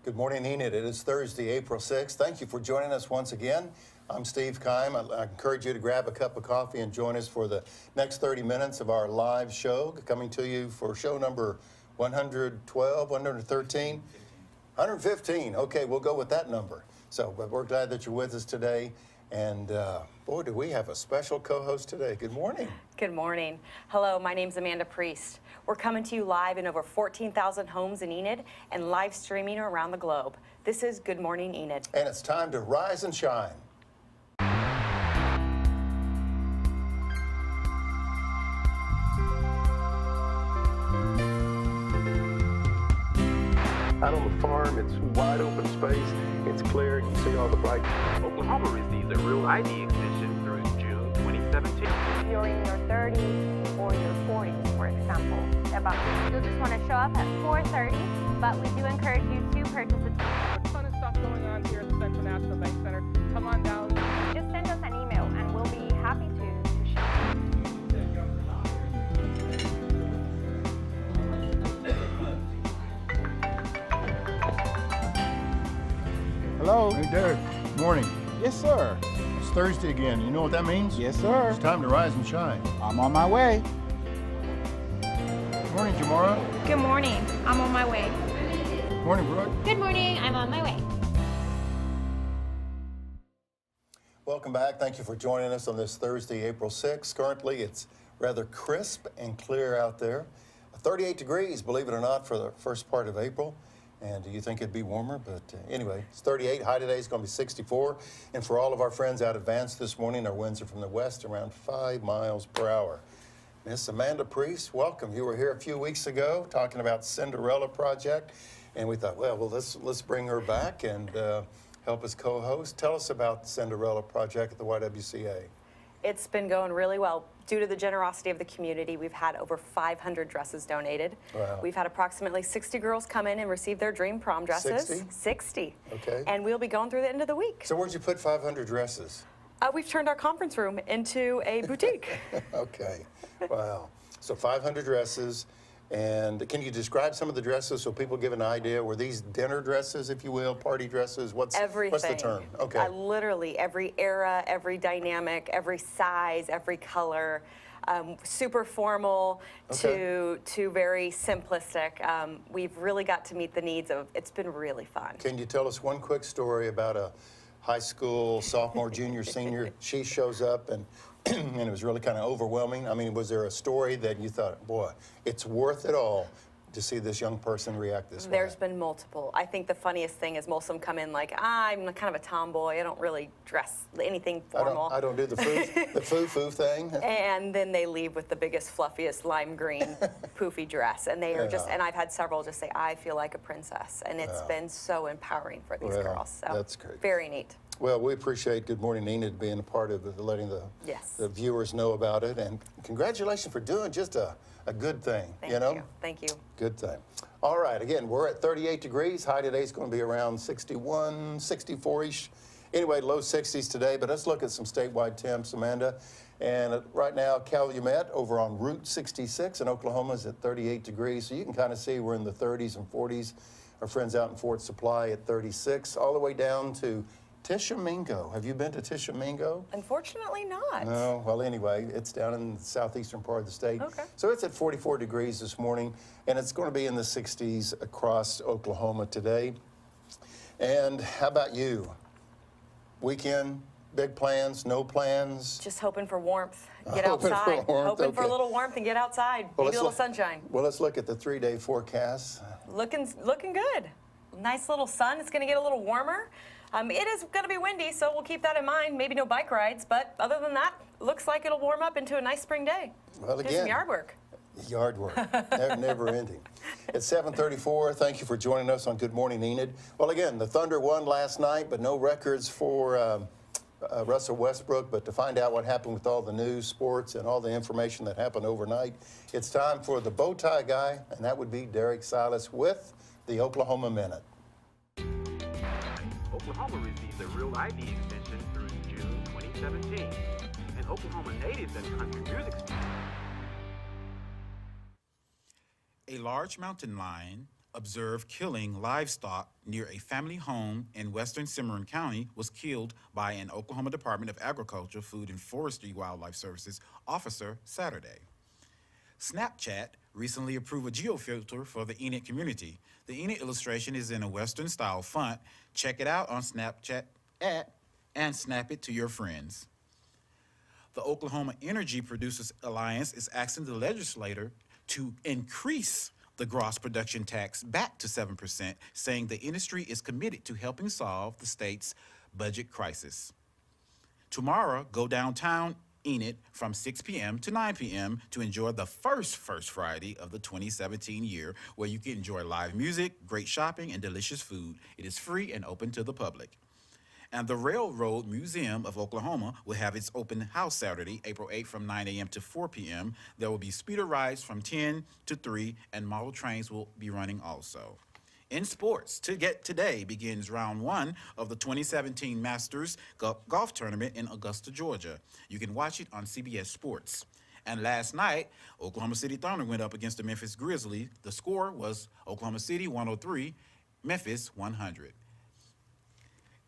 Good morning, Enid. It is Thursday, April 6th. Thank you for joining us once again. I'm Steve Kime. I encourage you to grab a cup of coffee and join us for the next 30 minutes of our live show, coming to you for show number 112, 113, 115. Okay, we'll go with that number. So, but we're glad that you're with us today. And boy, do we have a special co-host today. Good morning. Good morning. Hello, my name's Amanda Priest. We're coming to you live in over 14,000 homes in Enid and live streaming around the globe. This is Good Morning Enid. And it's time to rise and shine. Out on the farm, it's wide open space, it's clear, you can see all the bright. Oklahoma receives a real ID extension through June 2017. You're in your 30s or your 40s, for example. You'll just want to show up at 4:30, but we do encourage you to purchase a ticket. A ton of stuff going on here at the Central National Bank Center. Come on down. Just send us an email and we'll be happy to share. Hello. Hey, Derek. Morning. Yes, sir. It's Thursday again. You know what that means? Yes, sir. It's time to rise and shine. I'm on my way. Good morning, Jamara. Good morning. I'm on my way. Good morning, Brooke. Good morning. I'm on my way. Welcome back. Thank you for joining us on this Thursday, April 6th. Currently, it's rather crisp and clear out there. 38 degrees, believe it or not, for the first part of April. And you think it'd be warmer, but anyway, it's 38. High today is going to be 64. And for all of our friends out advanced this morning, our winds are from the west, around 5 miles per hour. Miss Amanda Priest, welcome. You were here a few weeks ago talking about Cinderella Project, and we thought, well, let's bring her back and help as co-host. Tell us about the Cinderella Project at the YWCA. It's been going really well. Due to the generosity of the community, we've had over 500 dresses donated. Wow. We've had approximately 60 girls come in and receive their dream prom dresses. 60? 60. Okay. And we'll be going through the end of the week. So where'd you put 500 dresses? We've turned our conference room into a boutique. Okay, wow. So 500 dresses, and can you describe some of the dresses so people give an idea? Were these dinner dresses, if you will, party dresses? What's the term? Okay. Literally every era, every dynamic, every size, every color, super formal to very simplistic. We've really got to meet the needs of, it's been really fun. Can you tell us one quick story about a high school sophomore, junior, senior? She shows up and and it was really kind of overwhelming. I mean, was there a story that you thought, boy, it's worth it all to see this young person react this way? There's been multiple. I think the funniest thing is most of them come in like, I'm kind of a tomboy. I don't really dress anything formal. I don't do the foo thing. And then they leave with the biggest, fluffiest lime green poofy dress. And they are just, and I've had several just say, I feel like a princess. And it's been so empowering for these girls. So that's great. Very neat. Well, we appreciate Good Morning Enid being a part of it, letting the viewers know about it. And congratulations for doing just a good thing, Thank you. Thank you. Good thing. All right, again, we're at 38 degrees. High today is going to be around 61, 64-ish. Anyway, low 60s today, but let's look at some statewide temps, Amanda. And right now, Calumet over on Route 66 in Oklahoma is at 38 degrees. So you can kind of see we're in the 30s and 40s. Our friends out in Fort Supply at 36, all the way down to Tishomingo. Have you been to Tishomingo? Unfortunately not. No. Well, anyway, it's down in the southeastern part of the state. Okay. So it's at 44 degrees this morning, and it's going to be in the 60s across Oklahoma today. And how about you? Weekend, big plans, no plans? Just hoping for warmth. Get Hoping for outside. warmth, Hoping for a okay. little warmth and get outside. Well, Maybe a little let's sunshine. Well, let's look at the 3-day forecast. Looking good. Nice little sun. It's going to get a little warmer. It is going to be windy, so we'll keep that in mind. Maybe no bike rides, but other than that, looks like it'll warm up into a nice spring day. Well, Do again, some yard work. Yard work, never ending. It's 7:34. Thank you for joining us on Good Morning Enid. Well, again, the Thunder won last night, but no records for Russell Westbrook. But to find out what happened with all the news, sports, and all the information that happened overnight, it's time for the bow tie guy, and that would be Derek Silas with the Oklahoma Minute. Oklahoma receives a real ID extension through June 2017. And Oklahoma natives and country music. A large mountain lion observed killing livestock near a family home in western Cimarron County was killed by an Oklahoma Department of Agriculture, Food and Forestry Wildlife Services officer Saturday. Snapchat recently approved a geofilter for the Enid community. The Enid illustration is in a Western-style font. Check it out on Snapchat and snap it to your friends. The Oklahoma Energy Producers Alliance is asking the legislature to increase the gross production tax back to 7%, saying the industry is committed to helping solve the state's budget crisis. Tomorrow, go downtown Enid from 6 p.m. to 9 p.m. to enjoy the first Friday of the 2017 year, where you can enjoy live music, great shopping, and delicious food. It is free and open to the public. And the Railroad Museum of Oklahoma will have its open house Saturday, April 8th from 9 a.m. to 4 p.m. There will be speeder rides from 10 to 3, and model trains will be running also. In sports, today begins round 1 of the 2017 Masters Golf Tournament in Augusta, Georgia. You can watch it on CBS Sports. And last night, Oklahoma City Thunder went up against the Memphis Grizzlies. The score was Oklahoma City 103, Memphis 100.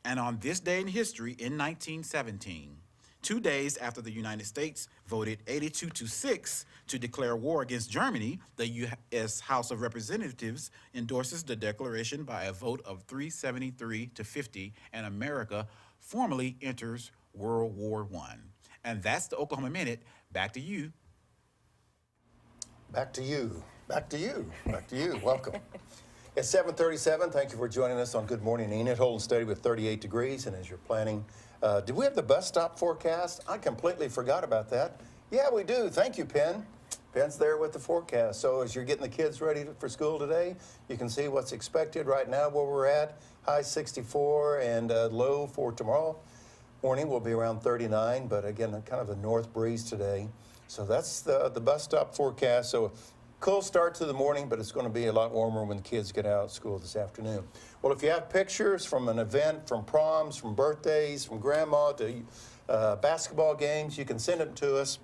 And on this day in history, in 1917, 2 days after the United States voted 82-6 to declare war against Germany, the U.S. House of Representatives endorses the declaration by a vote of 373-50, and America formally enters World War I. And that's the Oklahoma Minute. Back to you. Back to you. Back to you. Back to you. Welcome. It's 7:37. Thank you for joining us on Good Morning Enid. Holding steady with 38 degrees. And as you're planning, did we have the bus stop forecast? I completely forgot about that. Yeah, we do. Thank you, Penn. Penn's there with the forecast. So as you're getting the kids ready for school today, you can see what's expected right now where we're at. High 64 and low for tomorrow morning will be around 39. But again, kind of a north breeze today. So that's the bus stop forecast. So cool start to the morning, but it's going to be a lot warmer when the kids get out of school this afternoon. Well, if you have pictures from an event, from proms, from birthdays, from grandma to basketball games, you can send them to us.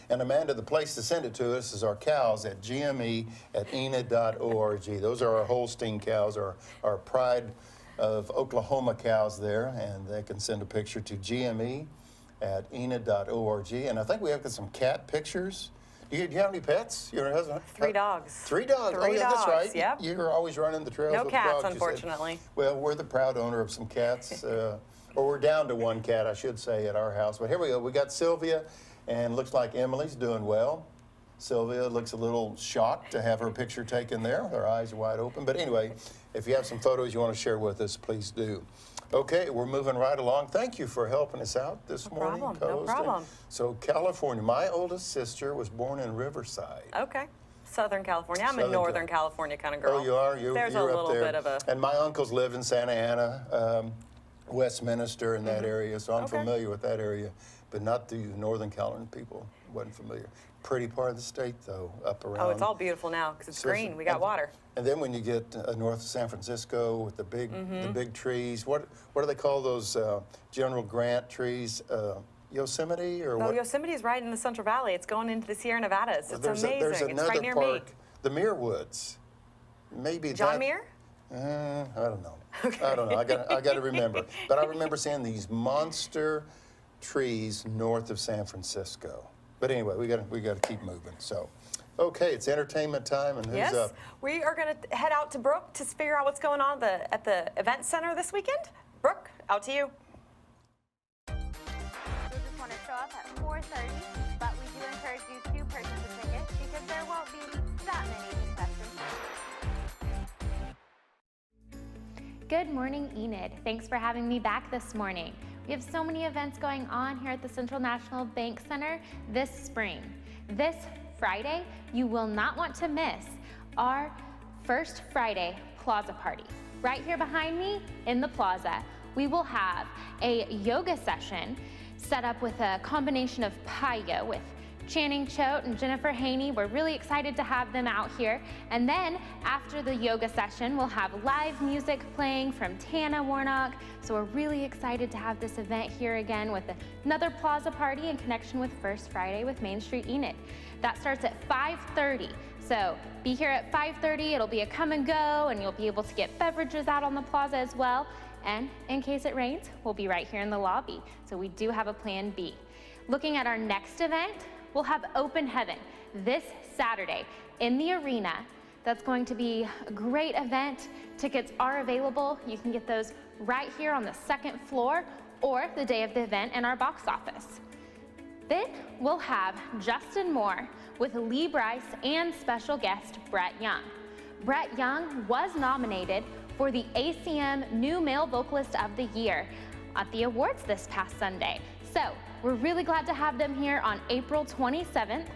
And Amanda, the place to send it to us is our cows at gme@enid.org. Those are our Holstein cows, our pride of Oklahoma cows there, and they can send a picture to gme@enid.org. And I think we have some cat pictures. Do you have any pets? Your husband? 3 dogs. 3 dogs. Three yeah, that's dogs, right. yep. You're always running the trails No with cats, dogs, you said. unfortunately. Well, we're the proud owner of some cats, or we're down to 1 cat, I should say, at our house. But here we go. We got Sylvia, and looks like Emily's doing well. Sylvia looks a little shocked to have her picture taken there. Her eyes are wide open. But anyway, if you have some photos you want to share with us, please do. Okay, we're moving right along. Thank you for helping us out this morning. No co-hosting. problem. So California, my oldest sister was born in Riverside. Okay. Southern California. I'm a Southern Northern California kind of girl. Oh, you are? There's you're a up little there. bit of a... And my uncles live in Santa Ana, Westminster in that area, so I'm Okay. familiar with that area, but not the Northern California people. Wasn't familiar. Pretty part of the state, though, up around. Oh, it's all beautiful now because it's green. We got water. And then when you get north of San Francisco with the big trees, what do they call those General Grant trees? Yosemite or No, what? Yosemite is right in the Central Valley. It's going into the Sierra Nevadas. It's amazing. There's it's another right near park, me. the Muir Woods. Maybe John that, Muir? I don't know. I don't know. I got to remember. But I remember seeing these monster trees north of San Francisco. But anyway, we got to keep moving. So, okay, it's entertainment time, and who's Yes. up? We are going to head out to Brooke to figure out what's going on at the event center this weekend. Brooke, out to you. We just want to show up at 4:30, but we do encourage you to purchase a ticket because there won't be that many concessions. Good morning, Enid. Thanks for having me back this morning. We have so many events going on here at the Central National Bank Center this spring. This Friday, you will not want to miss our First Friday Plaza Party. Right here behind me in the plaza, we will have a yoga session set up with a combination of Paya with Channing Choate and Jennifer Haney. We're really excited to have them out here. And then after the yoga session, we'll have live music playing from Tana Warnock. So we're really excited to have this event here again with another plaza party in connection with First Friday with Main Street Enid. That starts at 5:30. So be here at 5:30. It'll be a come and go, and you'll be able to get beverages out on the plaza as well. And in case it rains, we'll be right here in the lobby. So we do have a plan B. Looking at our next event, we'll have Open Heaven this Saturday in the arena. That's going to be a great event. Tickets are available. You can get those right here on the second floor or the day of the event in our box office. Then we'll have Justin Moore with Lee Bryce and special guest Brett Young. Brett Young was nominated for the ACM New Male Vocalist of the Year at the awards this past Sunday. So we're really glad to have them here on April 27th,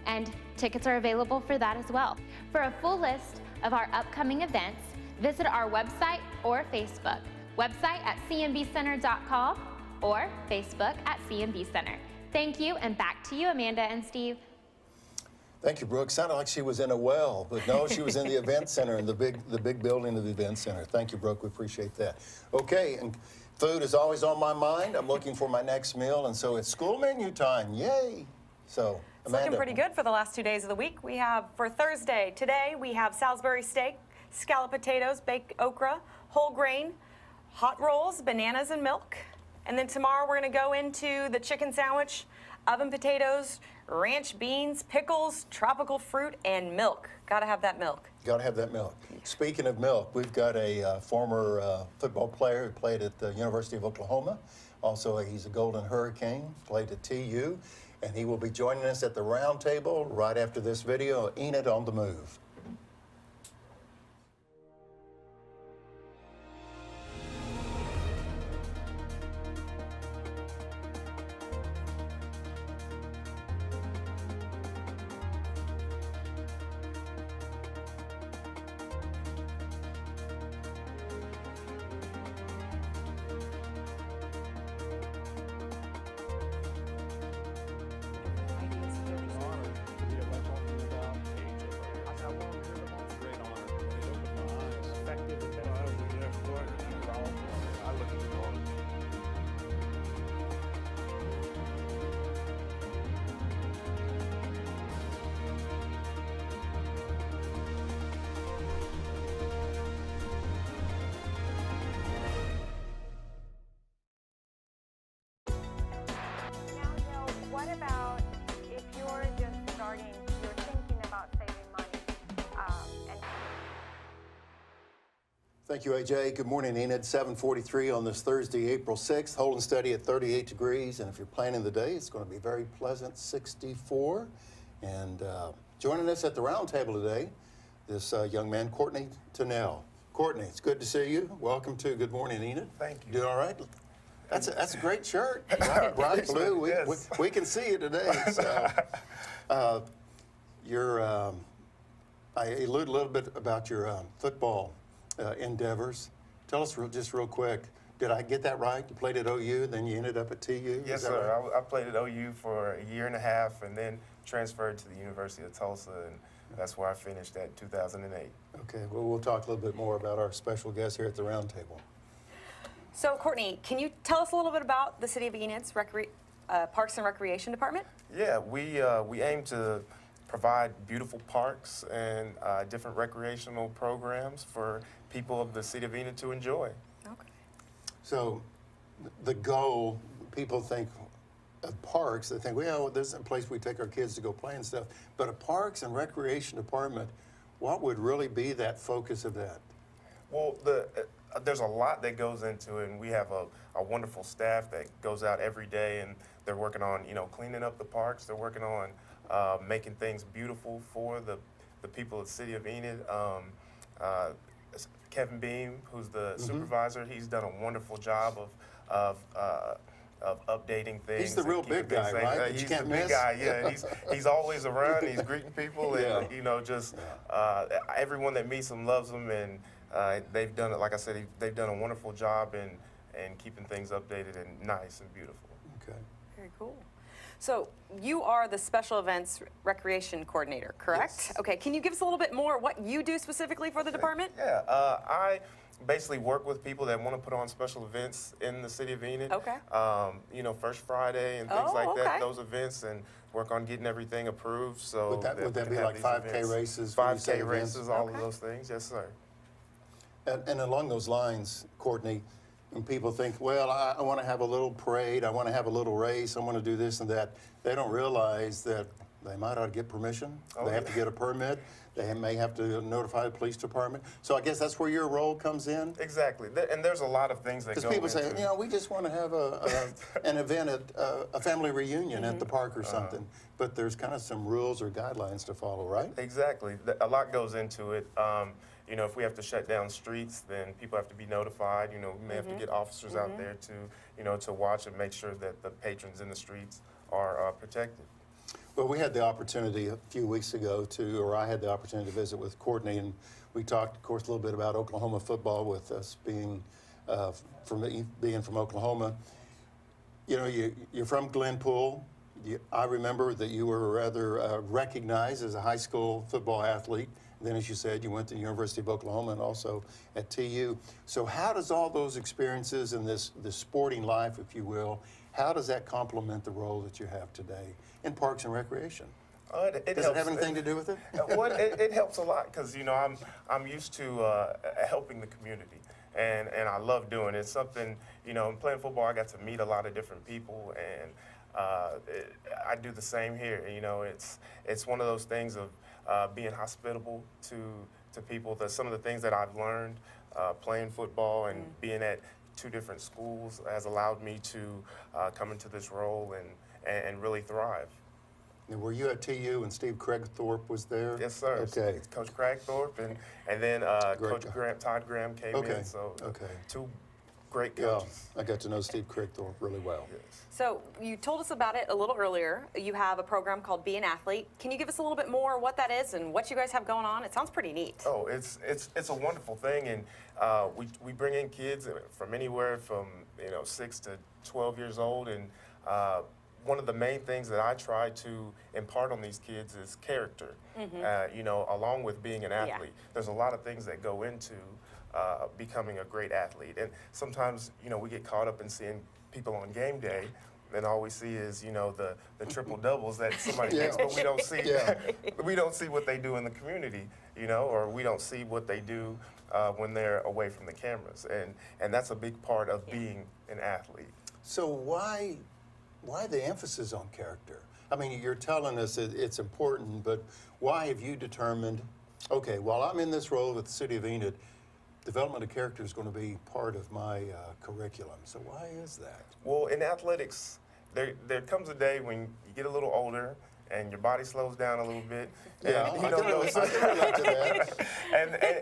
and tickets are available for that as well. For a full list of our upcoming events, visit our website or Facebook. Website at cmbcenter.com or Facebook at CMB Center. Thank you, and back to you, Amanda and Steve. Thank you, Brooke. Sounded like she was in a well, but no, she was in the event center, in the big building of the event center. Thank you, Brooke. We appreciate that. Okay, and food is always on my mind. I'm looking for my next meal, and so it's school menu time. Yay! So, It's Amanda. looking pretty good for the last 2 days of the week. We have, for Thursday, today, we have Salisbury steak, scalloped potatoes, baked okra, whole grain, hot rolls, bananas and milk. And then tomorrow we're going to go into the chicken sandwich, oven potatoes, ranch beans, pickles, tropical fruit, and milk. Gotta have that milk. Got to have that milk. Speaking of milk, we've got a former football player who played at the University of Oklahoma. Also, he's a Golden Hurricane, played at TU, and he will be joining us at the round table right after this video. Enid on the move. What about if you're just starting, you're thinking about saving money, and Thank you, AJ. Good morning, Enid. 7:43 on this Thursday, April 6th. Holding steady at 38 degrees, and if you're planning the day, it's going to be very pleasant, 64. And joining us at the round table today, this young man, Courtney Tennial. Courtney, it's good to see you. Welcome to Good Morning, Enid. Thank you. Doing all right? That's a great shirt. Bright blue. Yes. We can see you today. So, I alluded a little bit about your football endeavors. Tell us just real quick, did I get that right? You played at OU, then you ended up at TU? Yes, sir. Right? I played at OU for a year and a half and then transferred to the University of Tulsa, and that's where I finished at 2008. Okay, well, we'll talk a little bit more about our special guest here at the round table. So, Courtney, can you tell us a little bit about the City of Enid's Parks and Recreation Department? Yeah, we aim to provide beautiful parks and different recreational programs for people of the City of Enid to enjoy. Okay. So the goal, people think of parks, they think, well, this is a place we take our kids to go play and stuff. But a Parks and Recreation Department, what would really be that focus of that? Well, there's a lot that goes into it, and we have a wonderful staff that goes out every day, and they're working on, cleaning up the parks. They're working on making things beautiful for the people of the City of Enid. Kevin Beam, who's the supervisor, he's done a wonderful job of updating things. He's the real big guy, right? He's you can't the miss. big guy, yeah. And he's always around. He's greeting people, and everyone that meets him loves him, and they've done it. Like I said, they've done a wonderful job in keeping things updated and nice and beautiful. Okay. Very cool. So you are the Special Events Recreation Coordinator, correct? Yes. Okay, can you give us a little bit more what you do specifically for the department? Yeah, I basically work with people that want to put on special events in the City of Enid. Okay. First Friday and things like that, okay. those events, and work on getting everything approved. So Would that we be can have like these 5K events. races when you say 5K events? races, all Okay. of those things. Yes, sir. And along those lines, Courtney, when people think, well, I want to have a little parade, I want to have a little race, I want to do this and that, they don't realize that they might ought to get permission. Oh, They have yeah. to get a permit. They may have to notify the police department. So I guess that's where your role comes in. Exactly. And there's a lot of things that Because go people into say, we just want to have an event at a family reunion at the park or something. But there's kind of some rules or guidelines to follow, right? Exactly. A lot goes into it. If we have to shut down streets, then people have to be notified. We may have to get officers out there to watch and make sure that the patrons in the streets are protected. Well, we had the opportunity a few weeks ago I had the opportunity to visit with Courtney, and we talked, of course, a little bit about Oklahoma football with us being from Oklahoma. You're from Glenpool. I remember that you were rather recognized as a high school football athlete. Then, as you said, you went to the University of Oklahoma and also at TU. So how does all those experiences and this sporting life, if you will, how does that complement the role that you have today in Parks and Recreation? Does it have anything to do with it? Well, it helps a lot because I'm used to helping the community, and I love doing it. It's something in playing football, I got to meet a lot of different people, and I do the same here. It's one of those things of being hospitable to people. Some of the things that I've learned playing football and being at 2 different schools has allowed me to come into this role and really thrive. And were you at TU and Steve Craigthorpe was there? Yes, sir. Okay. Coach Craigthorpe and then Coach Todd Graham came Okay. in. So Okay. 2 great Yeah, coaches. I got to know Steve Craigthorpe really well. Yes. So you told us about it a little earlier. You have a program called Be an Athlete. Can you give us a little bit more what that is and what you guys have going on? It sounds pretty neat. Oh, it's a wonderful thing, and we bring in kids from anywhere from 6 to 12 years old, and one of the main things that I try to impart on these kids is character. Along with being an athlete, there's a lot of things that go into becoming a great athlete, and sometimes we get caught up in seeing people on game day. And all we see is, the triple doubles that somebody makes, but we don't see we don't see what they do in the community, or we don't see what they do when they're away from the cameras, and that's a big part of being an athlete. So why the emphasis on character? I mean, you're telling us it's important, but why have you determined, okay, while I'm in this role with the City of Enid, development of character is going to be part of my curriculum. So why is that? Well, in athletics, there comes a day when you get a little older and your body slows down a little bit. Yeah, and I can relate to that.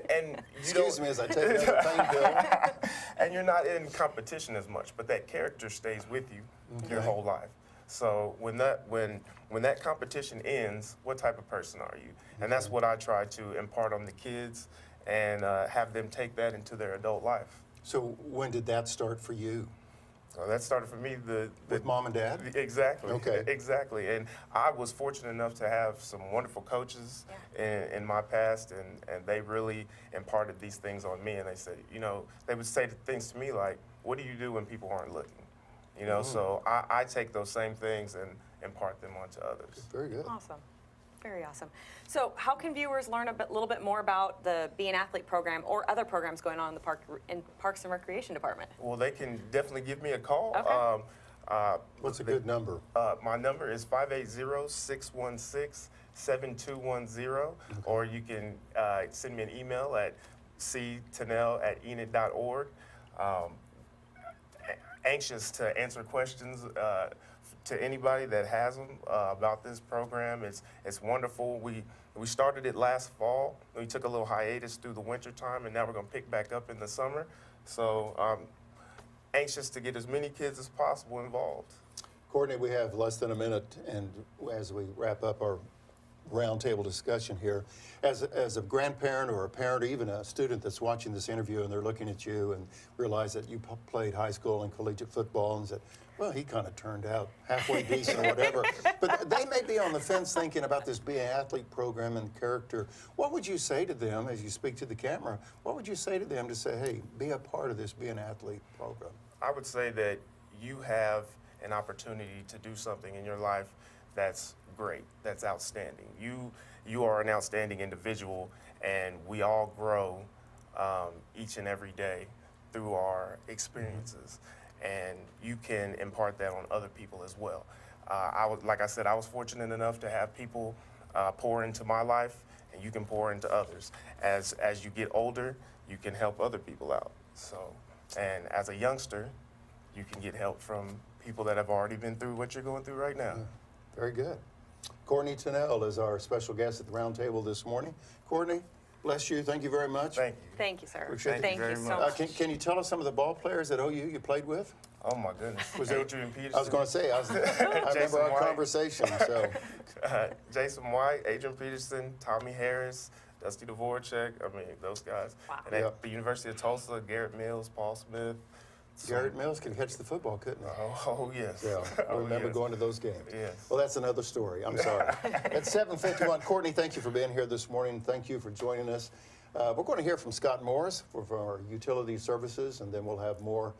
and you Excuse don't- me as I take another pain pill. and you're not in competition as much, but that character stays with you your whole life. So when that competition ends, what type of person are you? And that's what I try to impart on the kids and have them take that into their adult life. So when did that start for you? That started for me With mom and dad? Exactly. Okay. Exactly. And I was fortunate enough to have some wonderful coaches in my past, and they really imparted these things on me. And they said, they would say things to me like, "What do you do when people aren't looking?" So I take those same things and impart them onto others. Very good. Awesome. Very awesome. So how can viewers learn a little bit more about the Be an Athlete program or other programs going on in Parks and Recreation Department? Well, they can definitely give me a call. Okay. What's a good number? My number is 580-616-7210, or you can send me an email at ctennial@enid.org. Anxious to answer questions to anybody that has them about this program. It's wonderful. We started it last fall. We took a little hiatus through the winter time, and now we're going to pick back up in the summer. So anxious to get as many kids as possible involved. Courtney, we have less than a minute, and as we wrap up our roundtable discussion here, as a grandparent or a parent or even a student that's watching this interview and they're looking at you and realize that you played high school and collegiate football and said, well, he kind of turned out halfway decent or whatever. But they may be on the fence thinking about this Be an Athlete program and character. What would you say to them as you speak to the camera? What would you say to them to say, hey, be a part of this Be an Athlete program? I would say that you have an opportunity to do something in your life that's great. That's outstanding. You are an outstanding individual, and we all grow each and every day through our experiences, and you can impart that on other people as well. Like I said, I was fortunate enough to have people pour into my life, and you can pour into others. As you get older, you can help other people out. So, and as a youngster, you can get help from people that have already been through what you're going through right now. Very good. Courtney Tennial is our special guest at the round table this morning. Courtney, bless you. Thank you very much. Thank you. Thank you, sir. Appreciate it. Thank you very so much. much. Can you tell us some of the ball players at OU you played with? Oh my goodness. Was Adrian Peterson? I was going to say, I remember Jason our White. conversation. So, Jason White, Adrian Peterson, Tommy Harris, Dusty Dvorak. I mean, those guys. Wow. And at the University of Tulsa, Garrett Mills, Paul Smith. Garrett Mills could catch the football, couldn't he? Oh yes. Yeah, I Oh, remember yes. going to those games. Yes. Well, that's another story. I'm sorry. At 7:51, Courtney, thank you for being here this morning. Thank you for joining us. We're going to hear from Scott Morris for our utility services, and then we'll have more,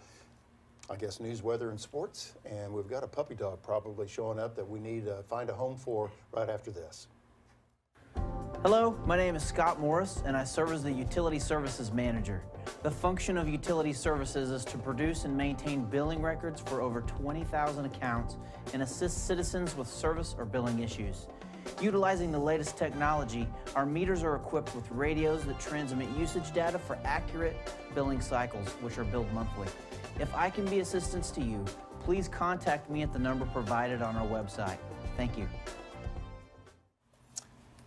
I guess, news, weather, and sports. And we've got a puppy dog probably showing up that we need to find a home for right after this. Hello, my name is Scott Morris, and I serve as the Utility Services Manager. The function of Utility Services is to produce and maintain billing records for over 20,000 accounts and assist citizens with service or billing issues. Utilizing the latest technology, our meters are equipped with radios that transmit usage data for accurate billing cycles, which are billed monthly. If I can be assistance to you, please contact me at the number provided on our website. Thank you.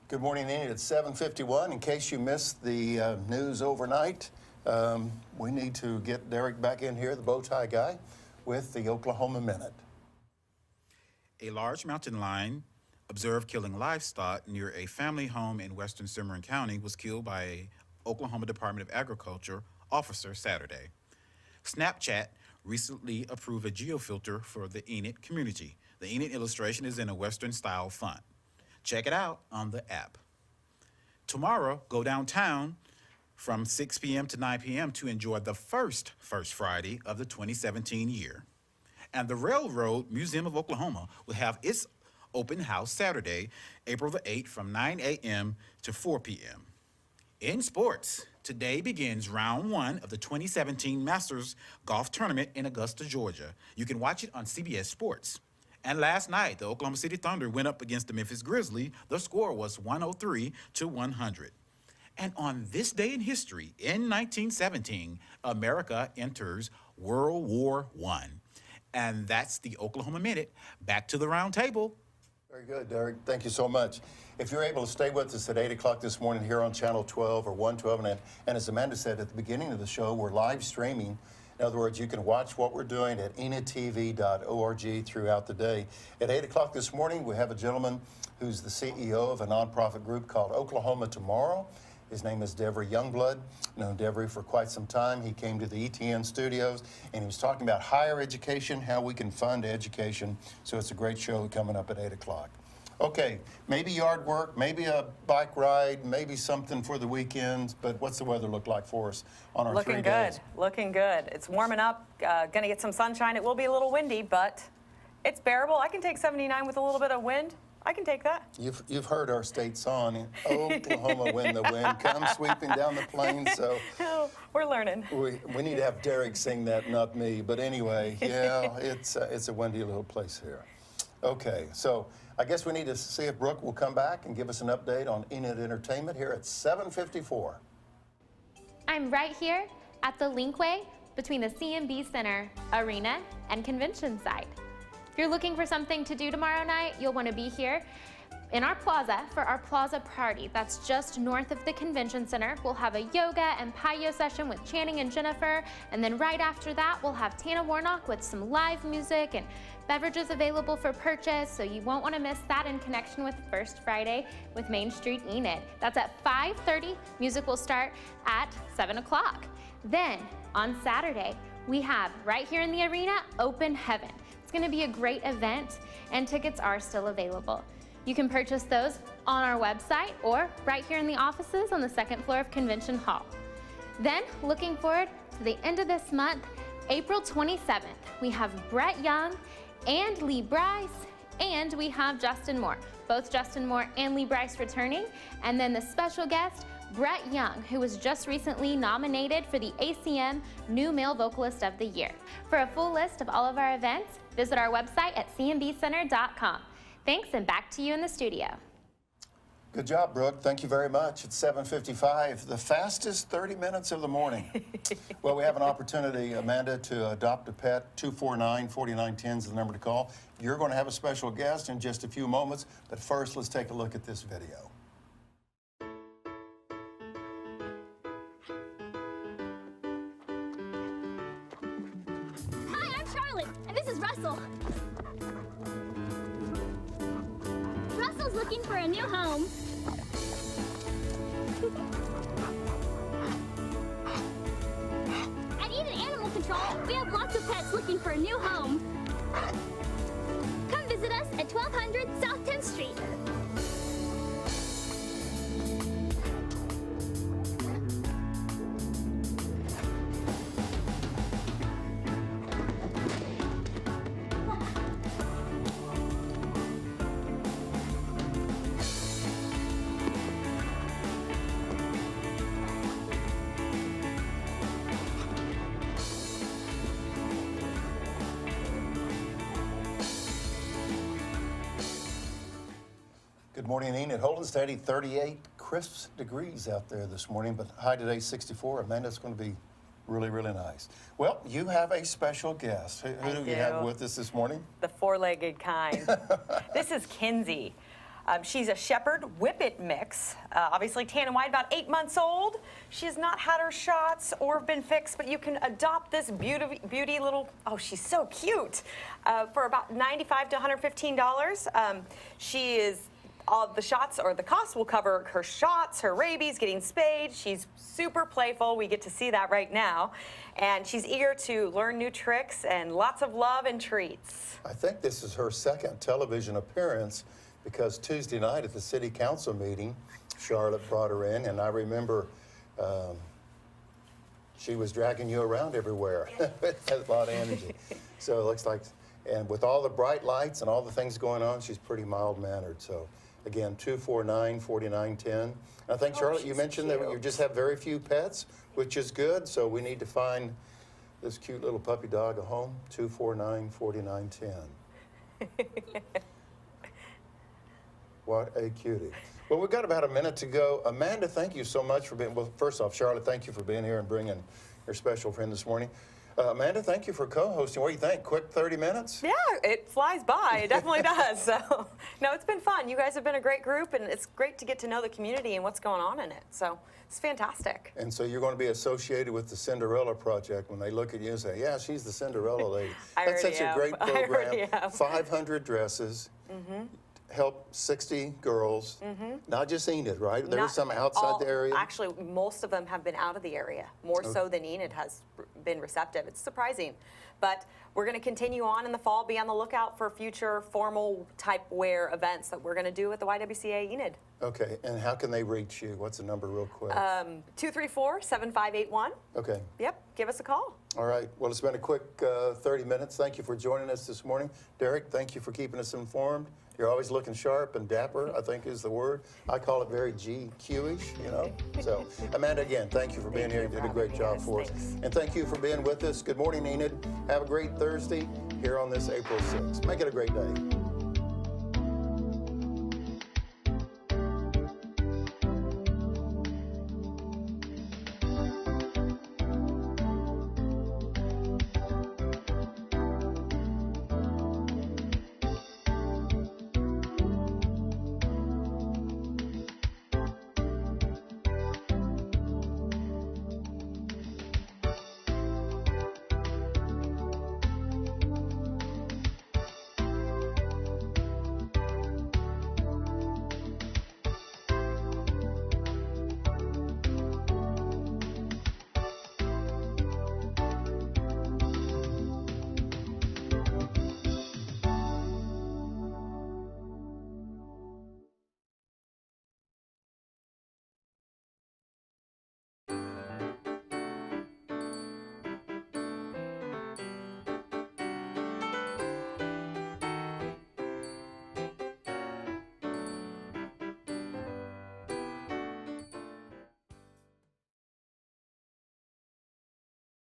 Good morning, Enid. It's 7:51. In case you missed the news overnight, we need to get Derek back in here, the bow tie guy, with the Oklahoma Minute. A large mountain lion observed killing livestock near a family home in western Cimarron County was killed by a Oklahoma Department of Agriculture officer Saturday. Snapchat recently approved a geofilter for the Enid community. The Enid illustration is in a Western style font. Check it out on the app. Tomorrow, go downtown from 6 p.m. to 9 p.m. to enjoy the first Friday of the 2017 year. And the Railroad Museum of Oklahoma will have its open house Saturday, April the 8th from 9 a.m. to 4 p.m. In sports, today begins round 1 of the 2017 Masters Golf Tournament in Augusta, Georgia. You can watch it on CBS Sports. And last night, the Oklahoma City Thunder went up against the Memphis Grizzlies. The score was 103-100. And on this day in history, in 1917, America enters World War I. And that's the Oklahoma Minute. Back to the round table. Very good, Derek. Thank you so much. If you're able to stay with us at 8 o'clock this morning here on Channel 12 or 112, and as Amanda said at the beginning of the show, we're live streaming. In other words, you can watch what we're doing at enidtv.org throughout the day. At 8 o'clock this morning, we have a gentleman who's the CEO of a nonprofit group called Oklahoma Tomorrow. His name is Devery Youngblood. I've known Devery for quite some time. He came to the ETN studios, and he was talking about higher education, how we can fund education. So it's a great show coming up at 8 o'clock. Okay, maybe yard work, maybe a bike ride, maybe something for the weekend, but what's the weather look like for us on our 3 days? Looking good. It's warming up, gonna get some sunshine. It will be a little windy, but it's bearable. I can take 79 with a little bit of wind. I can take that. You've heard our state song, Oklahoma when the wind comes sweeping down the plains, so We're learning. we need to have Derek sing that, not me. But anyway, yeah, it's a windy little place here. Okay, so I guess we need to see if Brooke will come back and give us an update on Enid Entertainment here at 7:54. I'm right here at the linkway between the C&B Center, Arena, and Convention site. If you're looking for something to do tomorrow night, you'll want to be here in our plaza for our plaza party. That's just north of the Convention Center. We'll have a yoga and payo session with Channing and Jennifer, and then right after that, we'll have Tana Warnock with some live music and beverages available for purchase, so you won't want to miss that in connection with First Friday with Main Street Enid. That's at 5:30. Music will start at 7 o'clock. Then on Saturday, we have right here in the arena, Open Heaven. It's going to be a great event, and tickets are still available. You can purchase those on our website or right here in the offices on the second floor of Convention Hall. Then, looking forward to the end of this month, April 27th, we have Brett Young and Lee Bryce And we have Justin Moore, both Justin Moore and Lee Bryce returning. And then the special guest, Brett Young, who was just recently nominated for the ACM New Male Vocalist of the Year. For a full list of all of our events, visit our website at cmbcenter.com. Thanks, and back to you in the studio. Good job, Brooke. Thank you very much. It's 7:55, the fastest 30 minutes of the morning. Well, we have an opportunity, Amanda, to adopt a pet. 249-4910 is the number to call. You're going to have a special guest in just a few moments, but first, let's take a look at this video. Hi, I'm Charlotte, and this is Russell. Russell's looking for a new home. At Enid Animal Control, we have lots of pets looking for a new home. Come visit us at 1200 South 10th Street. Good morning, Enid. Holding steady, 38 crisp degrees out there this morning, but high today, 64. Amanda, it's going to be really, really nice. Well, you have a special guest. Who do you have with us this morning? The four-legged kind. This is Kinsey. She's a Shepherd Whippet mix, obviously tan and white, about 8 months old. She has not had her shots or been fixed, but you can adopt this beauty little, oh, she's so cute, for about $95 to $115. She is, all the shots, or the cost will cover her shots, her rabies, getting spayed. She's super playful. We get to see that right now. And she's eager to learn new tricks and lots of love and treats. I think this is her second television appearance, because Tuesday night at the city council meeting, Charlotte brought her in, and I remember she was dragging you around everywhere. Has a lot of energy. So it looks like, and with all the bright lights and all the things going on, she's pretty mild-mannered. So again, 249-4910. I think, Charlotte, you mentioned that you just have very few pets, which is good. So we need to find this cute little puppy dog a home. 249-4910. What a cutie. Well, we've got about a minute to go. Amanda, thank you so much for being, well, first off, Charlotte, thank you for being here and bringing your special friend this morning. Amanda, thank you for co-hosting. What do you think? Quick 30 minutes? Yeah, it flies by. It definitely does. So, no, it's been fun. You guys have been a great group, and it's great to get to know the community and what's going on in it. So it's fantastic. And so you're going to be associated with the Cinderella Project when they look at you and say, yeah, she's the Cinderella lady. That's such a great program. 500 dresses. Help 60 girls, not just Enid, right? There was some outside the area? Actually, most of them have been out of the area, more so than Enid has been receptive. It's surprising. But we're going to continue on in the fall. Be on the lookout for future formal type wear events that we're going to do at the YWCA Enid. Okay, and how can they reach you? What's the number real quick? 234-7581. Okay. Yep, give us a call. All right, well, it's been a quick 30 minutes. Thank you for joining us this morning. Derek, thank you for keeping us informed. You're always looking sharp and dapper, I think is the word. I call it very GQ-ish, you know. So, Amanda, again, thank you for being here. You did a great job for us. And thank you for being with us. Good morning, Enid. Have a great Thursday here on this April 6th. Make it a great day.